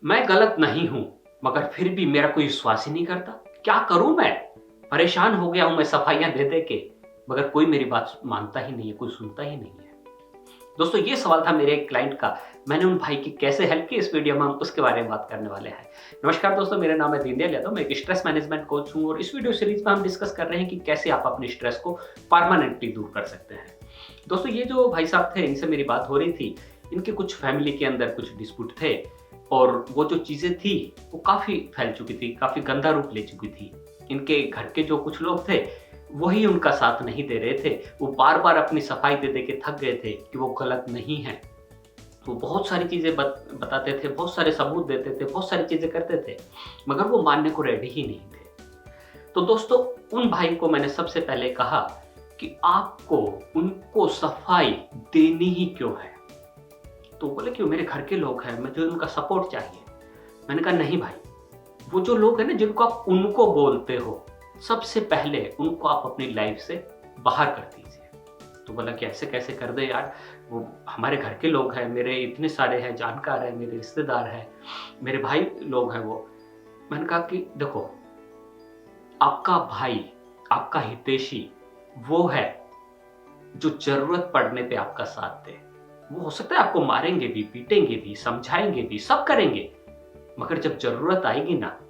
मैं गलत नहीं हूं, मगर फिर भी मेरा कोई विश्वास ही नहीं करता। क्या करूं मैं? परेशान हो गया हूं मैं सफाइयां दे दे के, मगर कोई मेरी बात मानता ही नहीं है, कोई सुनता ही नहीं है। दोस्तों, ये सवाल था मेरे एक क्लाइंट का। मैंने उन भाई की कैसे हेल्प की, इस वीडियो में हम उसके बारे में बात करने वाले हैं। नमस्कार दोस्तों, मेरा नाम है दीनदयाल यादव। मैं एक स्ट्रेस मैनेजमेंट कोच हूं और इस वीडियो सीरीज में हम डिस्कस कर रहे हैं कि कैसे आप अपने स्ट्रेस को परमानेंटली दूर कर सकते हैं। दोस्तों, ये जो भाई साहब थे, इनसे मेरी बात हो रही थी। इनके कुछ फैमिली के अंदर कुछ डिस्प्यूट थे और वो जो चीज़ें थी वो काफ़ी फैल चुकी थी, काफ़ी गंदा रूप ले चुकी थी। इनके घर के जो कुछ लोग थे, वही उनका साथ नहीं दे रहे थे। वो बार-बार अपनी सफाई दे-दे के थक गए थे कि वो गलत नहीं हैं। वो बहुत सारी चीज़ें बताते थे, बहुत सारे सबूत देते थे, बहुत सारी चीज़ें करते थे, मगर वो मानने को रेडी ही नहीं थे। तो दोस्तों, उन भाई को मैंने सबसे पहले कहा कि आपको उनको सफाई देनी ही क्यों है? तो बोले कि मेरे घर के लोग हैं, मुझे उनका सपोर्ट चाहिए। मैंने कहा नहीं भाई, वो जो लोग हैं ना जिनको आप उनको बोलते हो, सबसे पहले उनको आप अपनी लाइफ से बाहर कर दीजिए। तो बोला कि ऐसे कैसे कर दे यार, वो हमारे घर के लोग हैं, मेरे इतने सारे हैं, जानकार हैं, मेरे रिश्तेदार हैं, मेरे भाई लोग हैं वो। मैंने कहा कि देखो, आपका भाई, आपका हितैषी वो है जो ज़रूरत पड़ने पे आपका साथ दे। वो हो सकता है आपको मारेंगे भी, पीटेंगे भी, समझाएँगे भी, सब करेंगे, मगर जब ज़रूरत आएगी ना,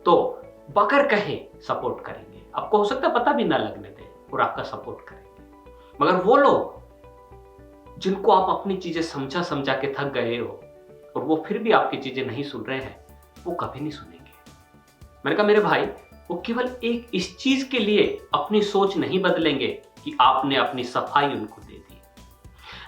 तो बगैर कहे सपोर्ट करेंगे। आपको हो सकता है पता भी ना लगने दें और आपका सपोर्ट करेंगे। मगर वो लोग जिनको आप अपनी चीज़ें समझा-समझा के थक गए हो और वो फिर भी आपकी चीज़ें नहीं सुन रहे हैं, वो कभी नहीं सुनेंगे। मैंने कहा मेरे भाई, वो केवल एक इस चीज़ के लिए अपनी सोच नहीं बदलेंगे कि आपने अपनी सफाई उनको दे दी।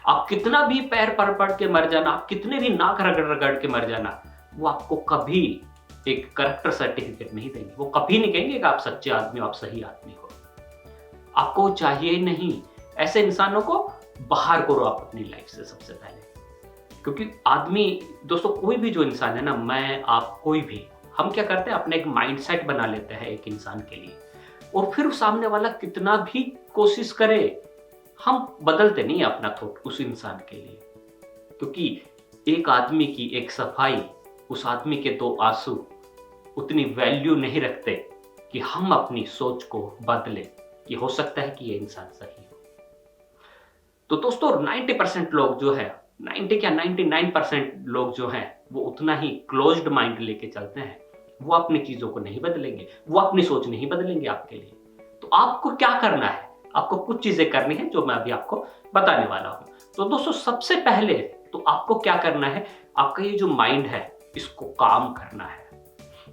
आप कितना भी पैर पड़-पड़ के मर जाना, आप कितने भी नाक रगड़-रगड़ के मर जाना, वो आपको कभी एक कैरेक्टर सर्टिफिकेट नहीं देंगे। वो कभी नहीं कहेंगे कि आप सच्चे आदमी हो, आप सही आदमी हो। आपको चाहिए ही नहीं। ऐसे इंसानों को बाहर करो आप अपनी लाइफ से सबसे पहले। क्योंकि आदमी, दोस्तों, कोई भी जो इंसान है ना, मैं, आप, कोई भी, हम क्या करते हैं, अपने एक माइंडसेट बना लेते हैं एक इंसान के लिए और फिर सामने वाला कितना भी कोशिश करे, हम बदलते नहीं हैं अपना थॉट उस इंसान के लिए। क्योंकि एक आदमी की एक सफाई, उस आदमी के 2 आंसू उतनी वैल्यू नहीं रखते कि हम अपनी सोच को बदलें कि हो सकता है कि ये इंसान सही हो। तो दोस्तों, 90% लोग जो है, 90 क्या 99% लोग जो हैं, वो उतना ही क्लोज्ड माइंड लेके चलते हैं। वो अपनी चीज़ों को नहीं बदलेंगे, वो अपनी सोच नहीं बदलेंगे आपके लिए। तो आपको क्या करना है? आपको कुछ चीज़ें करनी है जो मैं अभी आपको बताने वाला हूँ। तो दोस्तों, सबसे पहले तो आपको क्या करना है, आपका ये जो माइंड है, इसको काम करना है।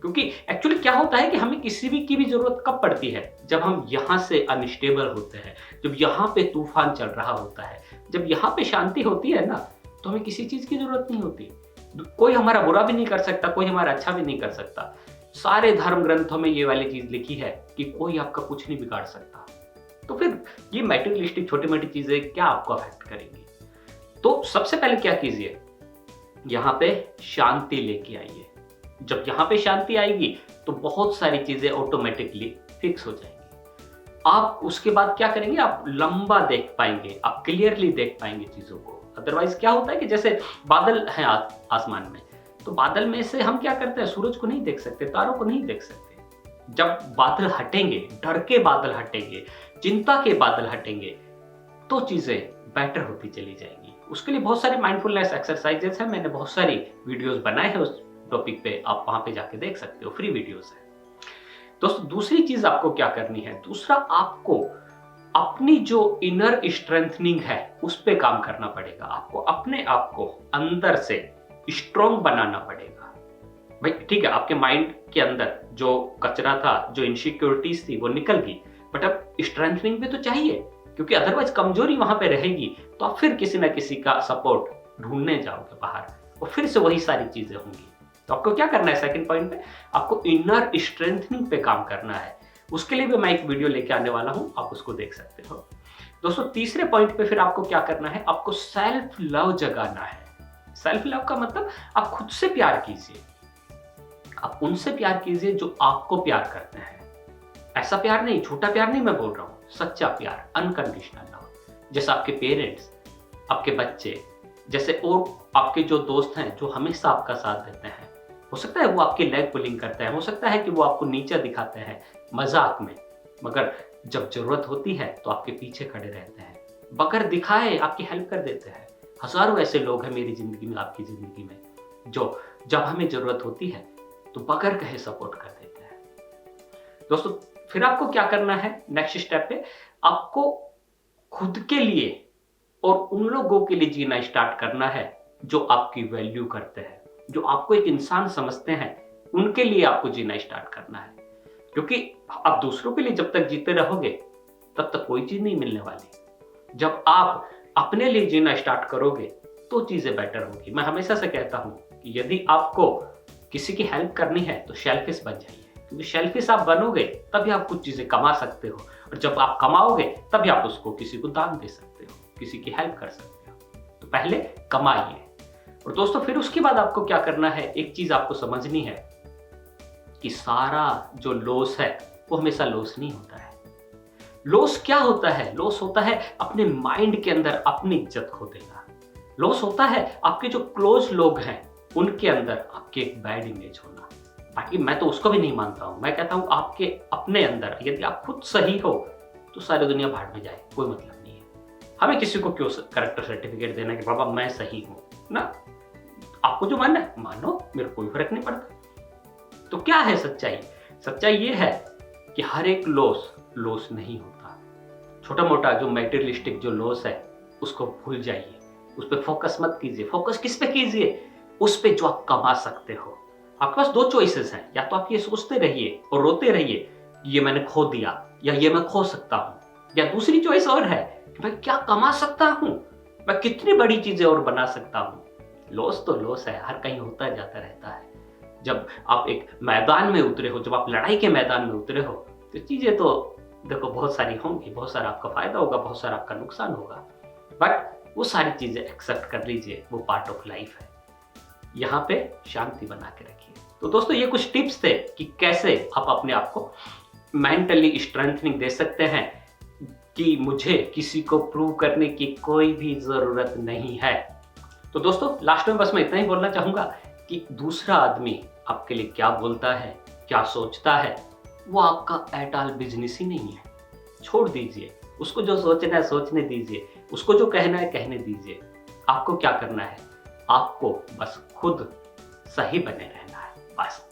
क्योंकि एक्चुअली क्या होता है कि हमें किसी भी की भी ज़रूरत कब पड़ती है? जब हम यहाँ से अनस्टेबल होते हैं, जब यहाँ पे तूफ़ान चल रहा होता है, जब यहाँ पे शांति होती है ना, तो हमें किसी चीज़ की ज़रूरत नहीं होती। कोई हमारा बुरा भी नहीं कर सकता, कोई हमारा अच्छा भी नहीं कर सकता। सारे धर्म ग्रंथों में ये वाली चीज़ लिखी है कि कोई आपका कुछ नहीं बिगाड़ सकता। तो फिर ये मटेरियलिस्टिक छोटी-मोटी चीज़ें क्या आपको अफ़ेक्ट करेंगी? तो सबसे पहले क्या कीजिए, यहाँ पे शांति लेके आइए। जब यहाँ पे शांति आएगी तो बहुत सारी चीज़ें ऑटोमेटिकली फिक्स हो जाएंगी। आप उसके बाद क्या करेंगे, आप लंबा देख पाएंगे, आप क्लियरली देख पाएंगे चीज़ों को। अदरवाइज क्या होता है कि जैसे बादल हैं आसमान में, तो बादल में से हम क्या करते हैं, सूरज को नहीं देख सकते, तारों को नहीं देख सकते। जब बादल हटेंगे, डर के बादल हटेंगे, चिंता के बादल हटेंगे, तो चीज़ें बेटर होती चली जाएंगी। उसके लिए बहुत सारी माइंडफुलनेस एक्सरसाइजेस हैं, मैंने बहुत सारी वीडियोस बनाए हैं उस टॉपिक पे, आप वहां पे जाके देख सकते हो, फ्री वीडियोस है। दोस्तों, दूसरी चीज आपको क्या करनी है, दूसरा आपको अपनी जो इनर स्ट्रेंथनिंग है उस पे काम करना पड़ेगा। आपको अपने आप को अंदर से स्ट्रॉन्ग बनाना पड़ेगा। भाई ठीक है, आपके माइंड के अंदर जो कचरा था, जो इनसिक्योरिटीज थी, वो निकल गई, बट अब स्ट्रेंथनिंग भी तो चाहिए। क्योंकि अदरवाइज कमजोरी वहां पे रहेगी तो आप फिर किसी ना किसी का सपोर्ट ढूंढने जाओगे बाहर और फिर से वही सारी चीजें होंगी। तो आपको क्या करना है, सेकंड पॉइंट पे आपको इनर स्ट्रेंथनिंग पे काम करना है। उसके लिए भी मैं एक वीडियो लेके आने वाला हूं, आप उसको देख सकते हो। दोस्तों, तीसरे पॉइंट पे फिर आपको क्या करना है, आपको सेल्फ लव जगाना है। सेल्फ लव का मतलब आप खुद से प्यार कीजिए, आप उनसे प्यार कीजिए जो आपको प्यार करते हैं। ऐसा प्यार नहीं, झूठा प्यार नहीं मैं बोल रहा हूं, सच्चा प्यार, अनकंडीशनल लव। जैसे आपके पेरेंट्स, आपके बच्चे, जैसे और आपके जो दोस्त हैं जो हमेशा आपका साथ देते हैं, हो सकता है वो आपकी लेग पुलिंग करते हैं, हो सकता है कि वो आपको नीचा दिखाते हैं मजाक में, मगर जब जरूरत होती है तो आपके पीछे खड़े रहते हैं, बगैर दिखाए आपकी हेल्प कर देते हैं। हजारों ऐसे लोग हैं मेरी जिंदगी में, आपकी जिंदगी में, जो जब हमें जरूरत होती है तो बगैर कहे सपोर्ट कर देते हैं। दोस्तों फिर आपको क्या करना है नेक्स्ट स्टेप पे, आपको खुद के लिए और उन लोगों के लिए जीना स्टार्ट करना है जो आपकी वैल्यू करते हैं, जो आपको एक इंसान समझते हैं, उनके लिए आपको जीना स्टार्ट करना है। क्योंकि आप दूसरों के लिए जब तक जीते रहोगे तब तक कोई चीज नहीं मिलने वाली। जब आप अपने लिए जीना स्टार्ट करोगे तो चीजें बेटर होगी। मैं हमेशा से कहता हूं कि यदि आपको किसी की हेल्प करनी है तो शेल्फिश बन जाइए, क्योंकि शेल्फिश आप बनोगे तभी आप कुछ चीजें कमा सकते हो, और जब आप कमाओगे तभी आप उसको किसी को दान दे सकते हो, किसी की हेल्प कर सकते हो। तो पहले कमाइए। और दोस्तों फिर उसके बाद आपको क्या करना है, एक चीज आपको समझनी है कि सारा जो लॉस है वो हमेशा लॉस नहीं होता है। लॉस क्या होता है? लॉस होता है अपने माइंड के अंदर अपनी इज्जत खो देना। लॉस होता है आपके जो क्लोज लोग हैं उनके अंदर आपके एक बैड इमेज होना। बाकी मैं तो उसको भी नहीं मानता हूं, मैं कहता हूं आपके अपने अंदर यदि आप खुद सही हो तो सारी दुनिया भाड़ में जाए, कोई मतलब नहीं है। हमें किसी को क्यों कैरेक्टर सर्टिफिकेट देना कि बाबा मैं सही हूं ना। आपको जो मानना है मानो, मेरे कोई फर्क नहीं पड़ता। तो क्या है सच्चाई? सच्चाई ये है कि हर एक लॉस नहीं होता। छोटा मोटा जो मैटेरियलिस्टिक जो लॉस है उसको भूल जाइए, उस पर फोकस मत कीजिए। फोकस किस पे कीजिए? उस पे जो आप कमा सकते हो। आपके पास दो चॉइसेस हैं, या तो आप ये सोचते रहिए और रोते रहिए ये मैंने खो दिया या ये मैं खो सकता हूं, या दूसरी चॉइस और है कि मैं क्या कमा सकता हूं, मैं कितनी बड़ी चीजें और बना सकता हूं। लॉस तो लॉस है, हर कहीं होता जाता रहता है। जब आप एक मैदान में उतरे हो, जब आप लड़ाई के मैदान में उतरे हो, तो चीजें तो देखो बहुत सारी होंगी, बहुत सारा आपका फायदा होगा, बहुत सारा आपका नुकसान होगा, बट वो सारी चीजें एक्सेप्ट कर लीजिए, वो पार्ट ऑफ लाइफ है। यहाँ पे शांति बना के रखिए। तो दोस्तों ये कुछ टिप्स थे कि कैसे आप अपने आप को मेंटली स्ट्रेंथनिंग दे सकते हैं कि मुझे किसी को प्रूव करने की कोई भी जरूरत नहीं है। तो दोस्तों लास्ट में बस मैं इतना ही बोलना चाहूंगा कि दूसरा आदमी आपके लिए क्या बोलता है, क्या सोचता है, वो आपका एट ऑल बिजनेस ही नहीं है। छोड़ दीजिए, उसको जो सोचना है सोचने दीजिए, उसको जो कहना है कहने दीजिए। आपको क्या करना है? आपको बस खुद सही बने रहना है, बस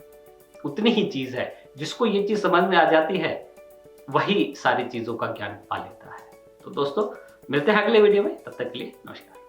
उतनी ही चीज है। जिसको ये चीज समझ में आ जाती है वही सारी चीजों का ज्ञान पा लेता है। तो दोस्तों मिलते हैं अगले वीडियो में, तब तक के लिए नमस्कार।